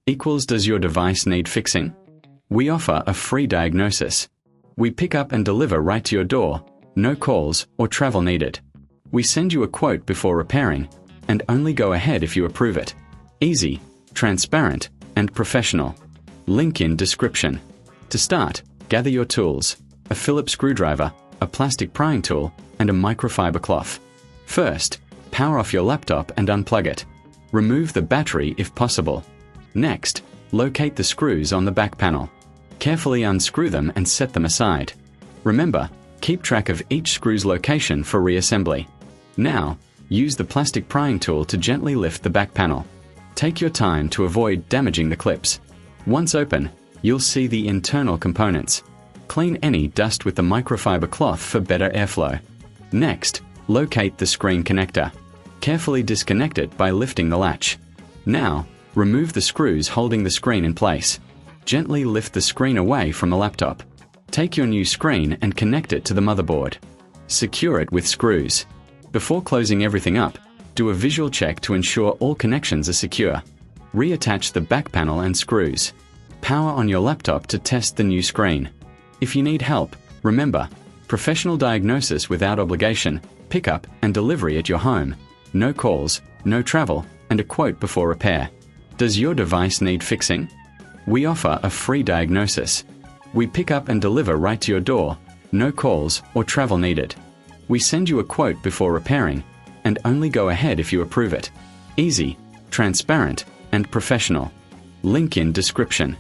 equals does your device need fixing? We offer a free diagnosis. We pick up and deliver right to your door, no calls or travel needed. We send you a quote before repairing, and only go ahead if you approve it. Easy, transparent, and professional. Link in description. To start, gather your tools: a Phillips screwdriver, a plastic prying tool, and a microfiber cloth. First, power off your laptop and unplug it. Remove the battery if possible. Next, locate the screws on the back panel. Carefully unscrew them and set them aside. Remember, keep track of each screw's location for reassembly. Now, use the plastic prying tool to gently lift the back panel. Take your time to avoid damaging the clips. Once open, you'll see the internal components. Clean any dust with the microfiber cloth for better airflow. Next, locate the screen connector. Carefully disconnect it by lifting the latch. Now, remove the screws holding the screen in place. Gently lift the screen away from the laptop. Take your new screen and connect it to the motherboard. Secure it with screws. Before closing everything up, do a visual check to ensure all connections are secure. Reattach the back panel and screws. Power on your laptop to test the new screen. If you need help, remember, professional diagnosis without obligation, pickup and delivery at your home. No calls, no travel, and a quote before repair. Does your device need fixing? We offer a free diagnosis. We pick up and deliver right to your door, no calls or travel needed. We send you a quote before repairing, and only go ahead if you approve it. Easy, transparent, and professional. Link in description.